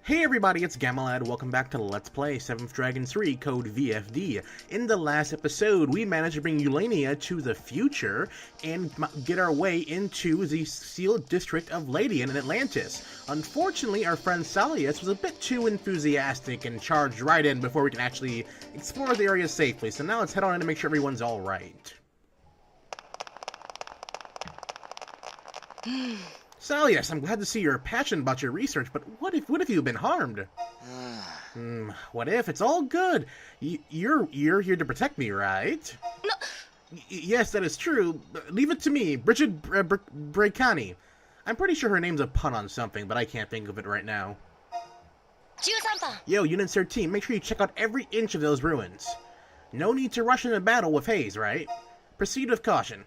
Hey everybody, it's Gamalad. Welcome back to Let's Play 7th Dragon 3, code VFD. In the last episode, we managed to bring Eulania to the future and get our way into the sealed district of Ladyin in Atlantis. Unfortunately, our friend Salius was a bit too enthusiastic and charged right in before we can actually explore the area safely. So now let's head on in to make sure everyone's alright. Salius, I'm glad to see you're passionate about your research, but what if you've been harmed? What if? It's all good. You're here to protect me, right? No. Yes, that is true. Leave it to me, Bridget Brecani. I'm pretty sure her name's a pun on something, but I can't think of it right now. 13 Yo, Unit 13, make sure you check out every inch of those ruins. No need to rush into battle with Haze, right? Proceed with caution.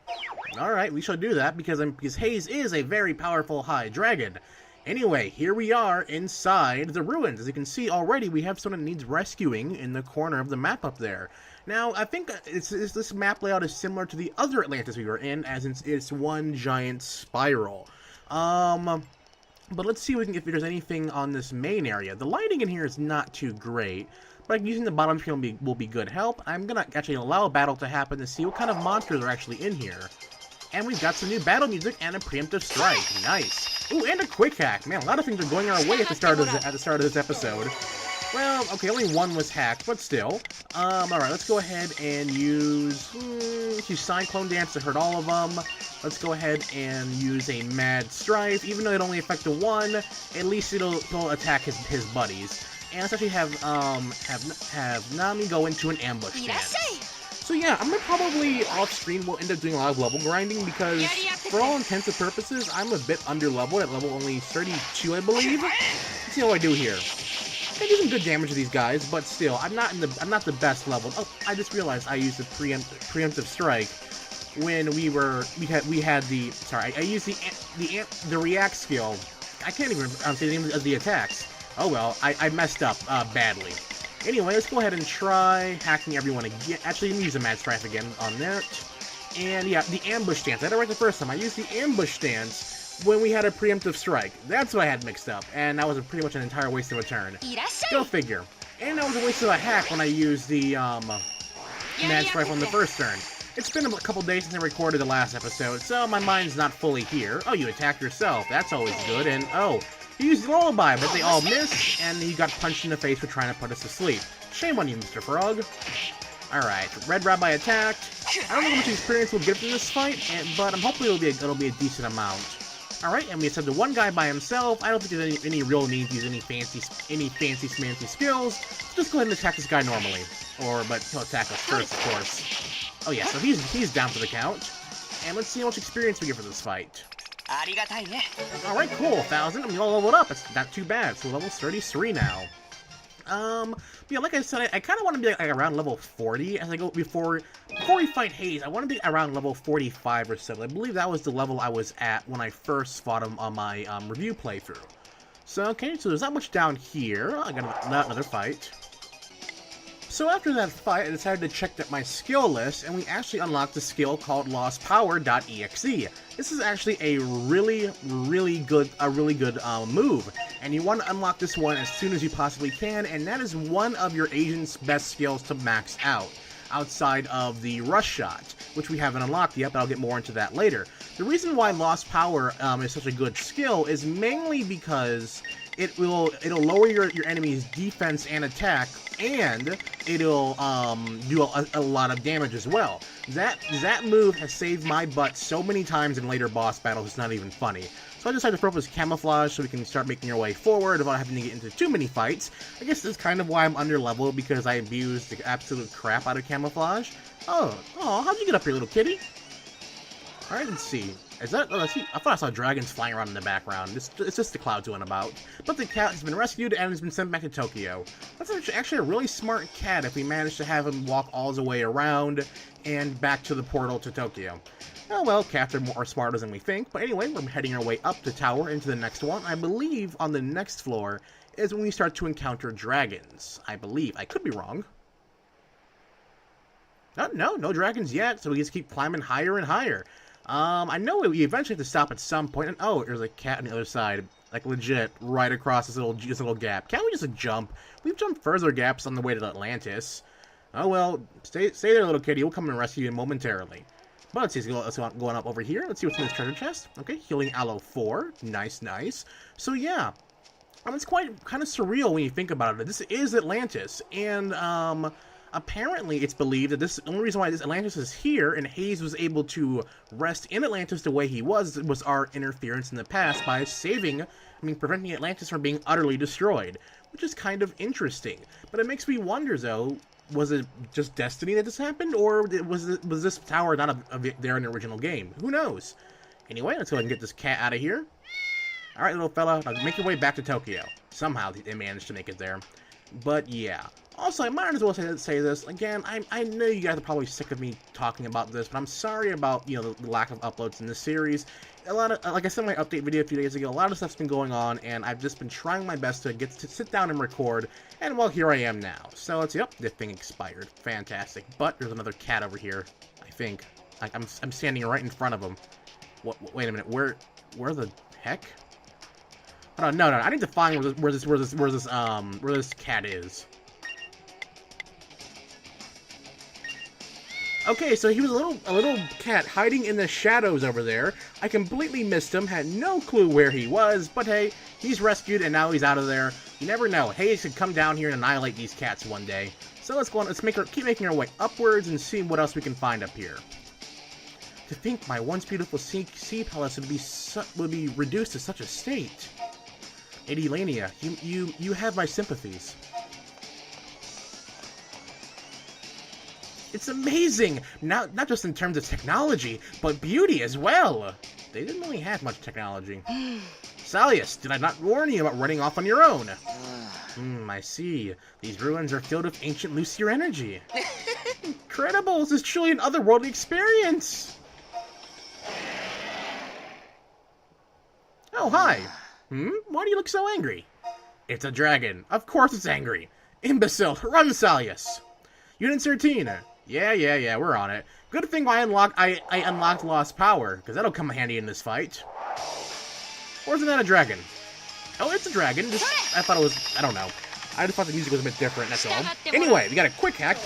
Alright, we shall do that because Haze is a very powerful high dragon. Anyway, here we are inside the ruins. As you can see already, we have someone that needs rescuing in the corner of the map up there. Now, I think this map layout is similar to the other Atlantis we were in, as it's one giant spiral. But let's see if there's anything on this main area. The lighting in here is not too great, but using the bottom screen will be good help. I'm gonna actually allow a battle to happen to see what kind of monsters are actually in here. And we've got some new battle music and a preemptive strike. Nice. Ooh, and a quick hack. Man, a lot of things are going our way at the start of this episode. Well, okay, only one was hacked, but still. Alright, let's go ahead and use Cyclone Dance to hurt all of them. Let's go ahead and use a Mad Strife. Even though it only affected one, at least it'll attack his buddies. And let's actually have Nami go into an ambush dance. So yeah, I'm gonna probably off-screen will end up doing a lot of level grinding because, for all intents and purposes, I'm a bit under-leveled at level only 32, I believe. Let's see how I do here. I do some good damage to these guys, but still, I'm not the best leveled. Oh, I just realized I used the preemptive strike when I used the react skill. I can't even say the name of the attacks. Oh well, I messed up badly. Anyway, let's go ahead and try hacking everyone again. Actually, let me use a Mad Strife again on that. And yeah, the ambush stance. I had it right the first time. I used the ambush stance when we had a preemptive strike. That's what I had mixed up. And that was pretty much an entire waste of a turn. Go figure. And that was a waste of a hack when I used the Mad Strife on the first turn. It's been a couple days since I recorded the last episode, so my mind's not fully here. Oh, you attacked yourself. That's always good. And oh, he used the lullaby, but they all missed, and he got punched in the face for trying to put us to sleep. Shame on you, Mr. Frog. Alright, Red Rabbi attacked. I don't know how much experience we'll get from this fight, but I'm hoping it'll be a decent amount. Alright, and we said the one guy by himself. I don't think there's any real need to use any fancy smancy skills. So just go ahead and attack this guy normally. But he'll attack us first, of course. Oh yeah, so he's down for the count. And let's see how much experience we get for this fight. Alright, cool, 1,000. I mean, all leveled up. It's not too bad. So level 33 now. Yeah, like I said, I kind of want to be like around level 40 as I go before we fight Haze. I want to be around level 45 or so. I believe that was the level I was at when I first fought him on my review playthrough. So okay, so there's not much down here. I got another fight. So after that fight, I decided to check my skill list, and we actually unlocked a skill called LostPower.exe. This is actually a really good move, and you want to unlock this one as soon as you possibly can, and that is one of your agent's best skills to max out, outside of the Rush Shot, which we haven't unlocked yet, but I'll get more into that later. The reason why Lost Power is such a good skill is mainly because it'll lower your enemy's defense and attack, and it'll do a lot of damage as well. That move has saved my butt so many times in later boss battles, it's not even funny. So I decided to throw up this camouflage so we can start making our way forward without having to get into too many fights. I guess that's kind of why I'm under leveled, because I abused the absolute crap out of camouflage. Oh, how'd you get up here, little kitty? Alright, let's see. Is that? Oh, let's see. I thought I saw dragons flying around in the background. It's just the clouds going about. But the cat has been rescued and has been sent back to Tokyo. That's actually a really smart cat if we manage to have him walk all the way around and back to the portal to Tokyo. Oh well, cats are more smarter than we think. But anyway, we're heading our way up the tower into the next one. I believe on the next floor is when we start to encounter dragons. I believe. I could be wrong. No dragons yet, so we just keep climbing higher and higher. I know we eventually have to stop at some point, and oh, there's a cat on the other side. Like, legit, right across this little gap. Can't we just, like, jump? We've jumped further gaps on the way to Atlantis. Oh, well, stay there, little kitty. We'll come and rescue you momentarily. But let's see, let's go going up over here. Let's see what's in this treasure chest. Okay, healing aloe 4. Nice, nice. So, yeah. It's kind of surreal when you think about it. This is Atlantis, and, apparently, it's believed that the only reason why this Atlantis is here and Hayes was able to rest in Atlantis the way he was our interference in the past by preventing Atlantis from being utterly destroyed, which is kind of interesting. But it makes me wonder, though, was it just destiny that this happened, or was this tower not there in the original game? Who knows? Anyway, let's go ahead and get this cat out of here. All right, little fella, now make your way back to Tokyo. Somehow they managed to make it there. But yeah. Also, I might as well say this again. I know you guys are probably sick of me talking about this, but I'm sorry about the lack of uploads in this series. A lot of, like I said in my update video a few days ago, a lot of stuff's been going on, and I've just been trying my best to sit down and record. And well, here I am now. So let's see. Oh, this thing expired. Fantastic. But there's another cat over here. I think. I'm standing right in front of him. Wait a minute. Where the heck? Oh, no. I need to find where this cat is. Okay, so he was a little cat hiding in the shadows over there. I completely missed him, had no clue where he was, but hey, he's rescued and now he's out of there. You never know. Hayes could come down here and annihilate these cats one day. So let's go on. Let's keep making our way upwards and see what else we can find up here. To think my once beautiful sea palace would be reduced to such a state. Lady Lania, you have my sympathies. It's amazing! Not just in terms of technology, but beauty as well! They didn't really have much technology. Salius, did I not warn you about running off on your own? I see. These ruins are filled with ancient Lucier energy. Incredible! This is truly an otherworldly experience! Oh, hi! Why do you look so angry? It's a dragon. Of course it's angry. Imbecile, run, Salius! Unit 13. Yeah, we're on it. Good thing I unlocked Lost Power, because that'll come handy in this fight. Or isn't that a dragon? Oh, it's a dragon. I thought it was, I don't know. I just thought the music was a bit different, that's all. Anyway, we got a quick hack.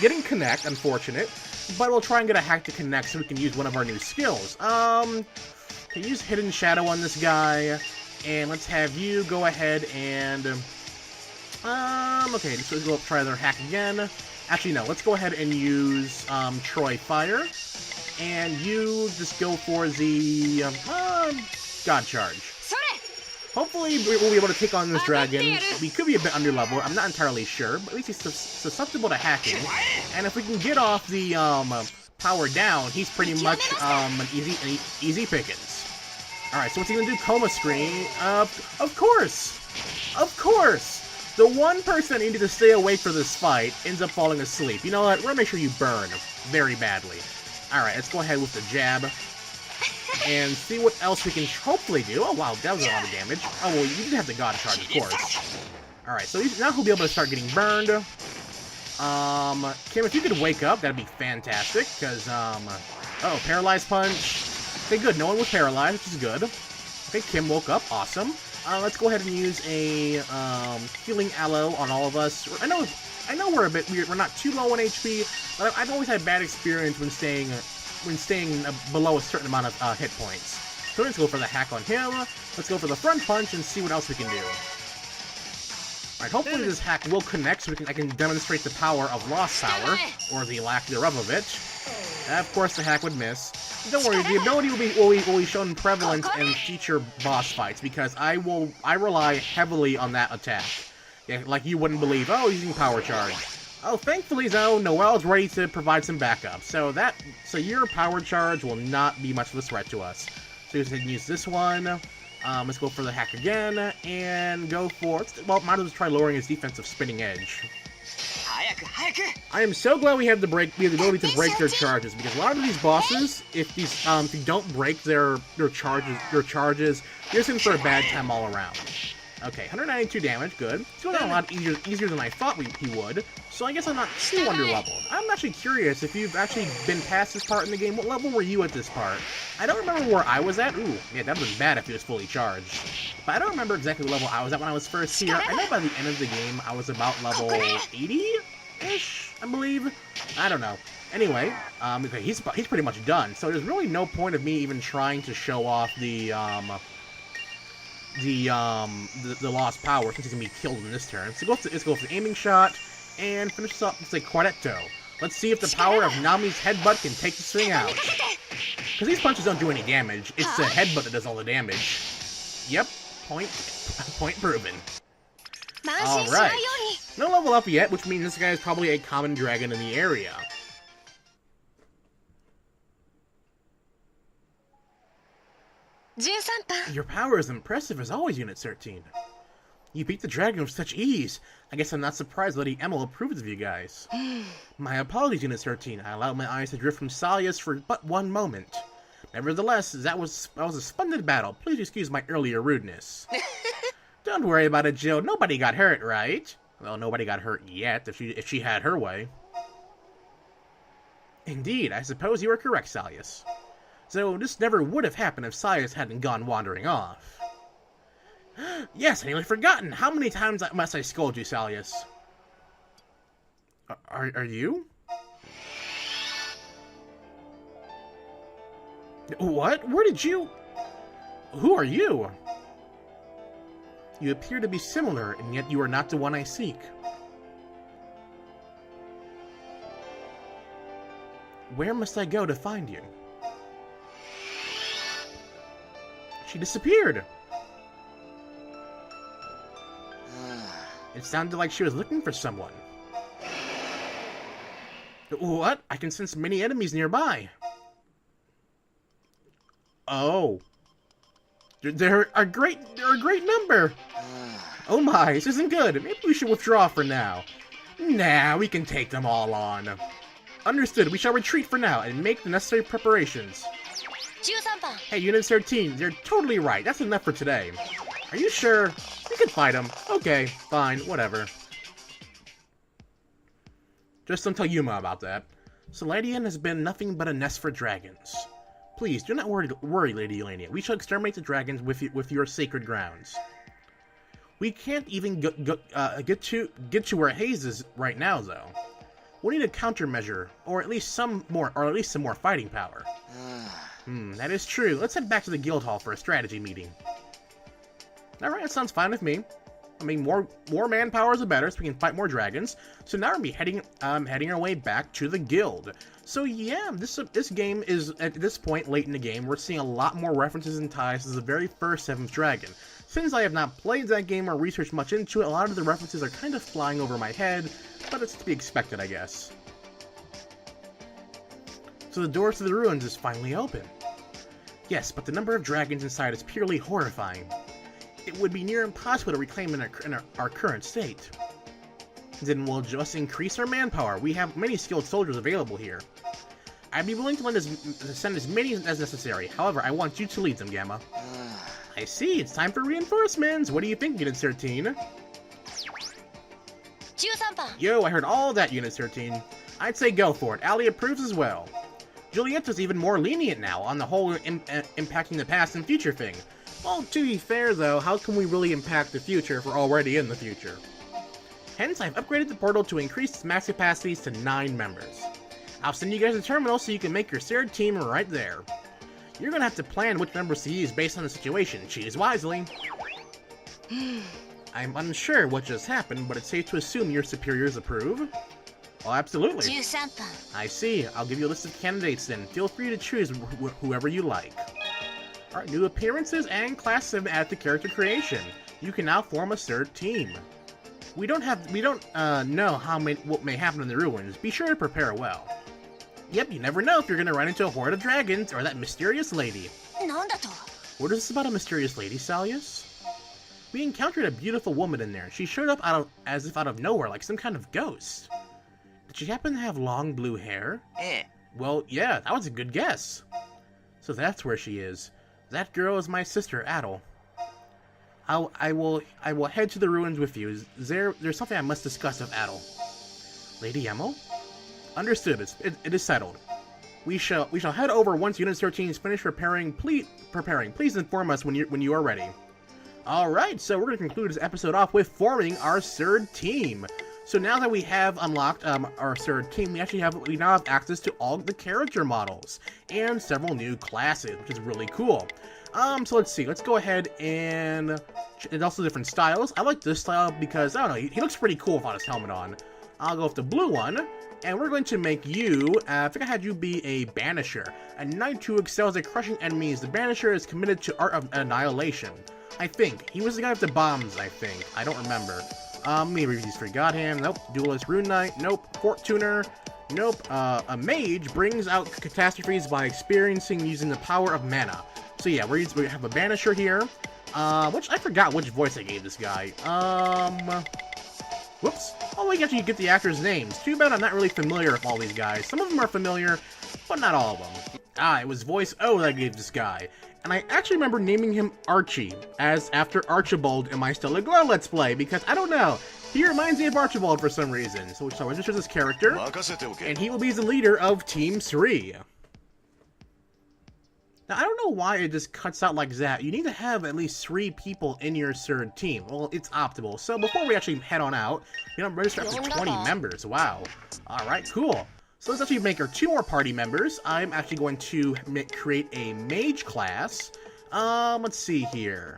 Didn't connect, unfortunate. But we'll try and get a hack to connect so we can use one of our new skills. Can use Hidden Shadow on this guy. And let's have you go ahead and... okay, let's go try their hack again. Actually, no, let's go ahead and use, Troy Fire. And you just go for the, God Charge. Hopefully, we'll be able to take on this dragon. We could be a bit underleveled, I'm not entirely sure, but at least he's susceptible to hacking. And if we can get off the, power down, he's pretty much, an easy pickings. Alright, so what's he gonna do? Coma Screen? Of course! Of course! The one person that needed to stay awake for this fight ends up falling asleep. You know what? We're gonna make sure you burn very badly. Alright, let's go ahead with the jab. And see what else we can hopefully do. Oh, wow, that was a lot of damage. Oh, well, you did have the God Charge, of course. Alright, so now he'll be able to start getting burned. Kim, if you could wake up, that'd be fantastic. Because, oh, Paralyzed Punch. Okay, good. No one was paralyzed, which is good. Okay, Kim woke up. Awesome. Let's go ahead and use a healing aloe on all of us. I know we're not too low on HP, but I've always had bad experience when staying below a certain amount of hit points. So let's go for the hack on him. Let's go for the front punch and see what else we can do. Alright, hopefully this hack will connect so I can demonstrate the power of Lost Power, or the lack thereof of it. Of course the hack would miss. Don't worry, the ability will be shown prevalent in future boss fights, because I rely heavily on that attack. Yeah, like you wouldn't believe. Oh, he's using Power Charge. Oh, thankfully though, Noelle's ready to provide some backup. So your Power Charge will not be much of a threat to us. So we can use this one. Let's go for the hack again, and go for, well, might as well try lowering his defensive spinning edge. I am so glad we have the ability to break their charges, because a lot of these bosses, if you don't break their charges, you're just in for a bad time all around. Okay, 192 damage, good. It's going down a lot easier than I thought he would, so I guess I'm not too under-leveled. I'm actually curious if you've actually been past this part in the game. What level were you at this part? I don't remember where I was at. Ooh, yeah, that would have been bad if he was fully charged. But I don't remember exactly the level I was at when I was first here. I know by the end of the game, I was about level 80-ish, I believe. I don't know. Anyway, okay, he's pretty much done, so there's really no point of me even trying to show off the lost power since he's gonna be killed in this turn. So let's go for the aiming shot and finish this up with a Quartetto. Let's see if the power of Nami's headbutt can take this thing out. Because these punches don't do any damage. It's the headbutt that does all the damage. Yep, point proven. Alright. No level up yet, which means this guy is probably a common dragon in the area. Your power is impressive as always, Unit 13. You beat the dragon with such ease. I guess I'm not surprised Lady Emil approves of you guys. My apologies, Unit 13. I allowed my eyes to drift from Salius for but one moment. Nevertheless, that was a splendid battle. Please excuse my earlier rudeness. Don't worry about it, Jill. Nobody got hurt, right? Well, nobody got hurt yet, if she had her way. Indeed, I suppose you are correct, Salius. So this never would have happened if Salius hadn't gone wandering off. Yes, I nearly forgotten. How many times must I scold you, Salius? Are you? What? Where did you... Who are you? You appear to be similar, and yet you are not the one I seek. Where must I go to find you? She disappeared. It sounded like she was looking for someone. What? I can sense many enemies nearby. Oh. They're a great number. Oh my, this isn't good. Maybe we should withdraw for now. Nah, we can take them all on. Understood, we shall retreat for now and make the necessary preparations. Hey, Unit 13, you're totally right. That's enough for today. Are you sure? We can fight him. Okay, fine, whatever. Just don't tell Yuma about that. So Ladyin has been nothing but a nest for dragons. Please, do not worry, Lady Elenia. We shall exterminate the dragons with your sacred grounds. We can't even get to where Hayes is right now, though. We need a countermeasure, or at least some more fighting power. That is true. Let's head back to the guild hall for a strategy meeting. Alright, that sounds fine with me. I mean, more manpower is the better, so we can fight more dragons. So now we're gonna be heading our way back to the guild. So yeah, this game is, at this point late in the game, we're seeing a lot more references and ties to the very first 7th Dragon. Since I have not played that game or researched much into it, a lot of the references are kind of flying over my head, but it's to be expected, I guess. So the door to the ruins is finally open. Yes, but the number of dragons inside is purely horrifying. It would be near impossible to reclaim in our current state. Then we'll just increase our manpower. We have many skilled soldiers available here. I'd be willing to send as many as necessary. However, I want you to lead them, Gamma. I see, it's time for reinforcements. What do you think, Unit 13? Yo, I heard all that, Unit 13. I'd say go for it. Ali approves as well. Julietta's even more lenient now on the whole impacting the past and future thing. Well, to be fair though, how can we really impact the future if we're already in the future? Hence, I've upgraded the portal to increase its max capacities to 9 members. I'll send you guys a terminal so you can make your shared team right there. You're gonna have to plan which members to use based on the situation. Choose wisely. I'm unsure what just happened, but it's safe to assume your superiors approve. Well, absolutely. I see. I'll give you a list of candidates then. Feel free to choose whoever you like. Alright, new appearances and classes have been added to character creation. You can now form a third team. We don't know what may happen in the ruins. Be sure to prepare well. Yep, you never know if you're gonna run into a horde of dragons or that mysterious lady. What is this about a mysterious lady, Salius? We encountered a beautiful woman in there. She showed up as if out of nowhere, like some kind of ghost. Did she happen to have long blue hair? Well, yeah, that was a good guess. So that's where she is. That girl is my sister, Adel. I will head to the ruins with you. There's something I must discuss with Adel. Lady Emo? Understood. It is settled. We shall head over once Unit 13 is finished preparing. Please inform us when you are ready. Alright, so we're going to conclude this episode off with forming our third team. So now that we have unlocked our third team, we now have access to all the character models and several new classes, which is really cool. So let's see. Let's go ahead and also different styles. I like this style because, I don't know, he looks pretty cool without his helmet on. I'll go with the blue one, and we're going to make you, I think I had you be a Banisher, a knight who excels at crushing enemies. The Banisher is committed to art of annihilation. I think. He was the guy with the bombs, I think. I don't remember. Maybe he's forgot him. Nope. Duelist Rune Knight. Nope. Fort Tuner. Nope. A mage brings out catastrophes by experiencing using the power of mana. So yeah, we have a Banisher here. Which I forgot which voice I gave this guy. Whoops. Oh, we actually get the actors' names. Too bad I'm not really familiar with all these guys. Some of them are familiar, but not all of them. It was voice O that I gave this guy. And I actually remember naming him Archie, as after Archibald in my Stellar Glow Let's Play, because I don't know, he reminds me of Archibald for some reason. So I register this character, and he will be the leader of Team 3. Now, I don't know why it just cuts out like that. You need to have at least 3 people in your third team. Well, it's optimal. So before we actually head on out, register up to 20 members. Wow. Alright, cool. So let's actually make our 2 more party members. I'm actually going to create a mage class. Let's see here.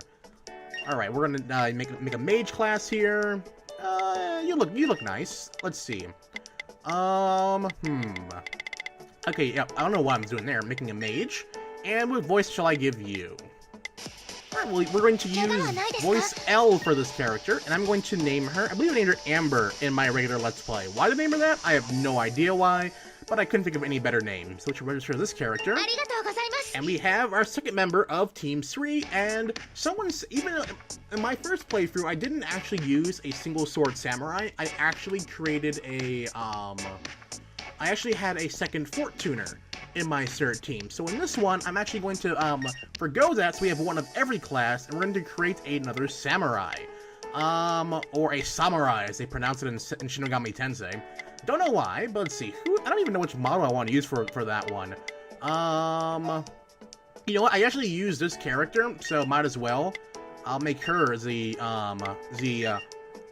All right, we're gonna make a mage class here. You look nice. Let's see. Okay, yeah, I don't know what I'm doing there. I'm making a mage. And what voice shall I give you? Alright, well, we're going to use voice L for this character, and I'm going to name her, I believe I named her Amber in my regular Let's Play. Why did I name her that? I have no idea why, but I couldn't think of any better name. So let's register this character. And we have our second member of Team 3, and even in my first playthrough, I didn't actually use a single sword samurai. I actually created I actually had a second Fort Tuner in my third team. So in this one, I'm actually going to, forgo that, so we have one of every class, and we're going to create another samurai. Or a samurai, as they pronounce it in Shin Megami Tensei. Don't know why, but let's see. I don't even know which model I want to use for that one. You know what? I actually use this character, so might as well. I'll make her the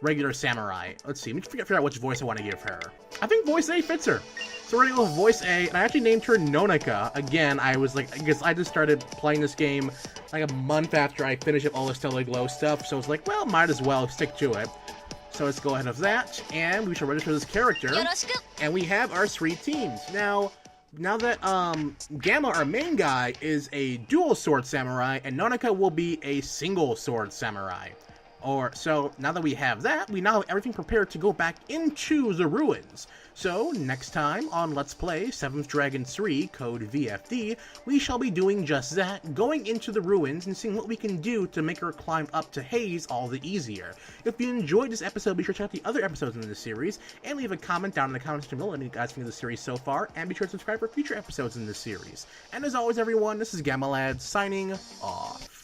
regular samurai. Let's see. Let me figure out which voice I want to give her. I think voice A fits her. So we're gonna go with voice A, and I actually named her Nonika. Again, I guess I just started playing this game like a month after I finished up all the Stellar Glow stuff, so it's like, well, might as well stick to it. So let's go ahead of that, and we shall register this character, and we have our 3 teams. Now that Gamma, our main guy, is a dual sword samurai, and Nonika will be a single sword samurai. So now that we have that, we now have everything prepared to go back into the ruins. So next time on Let's Play 7th Dragon 3 code VFD, we shall be doing just that, going into the ruins and seeing what we can do to make our climb up to Haze all the easier. If you enjoyed this episode, be sure to check out the other episodes in this series, and leave a comment down in the comments below letting you guys think of the series so far, and be sure to subscribe for future episodes in this series. And as always everyone, this is Gamma Lad signing off.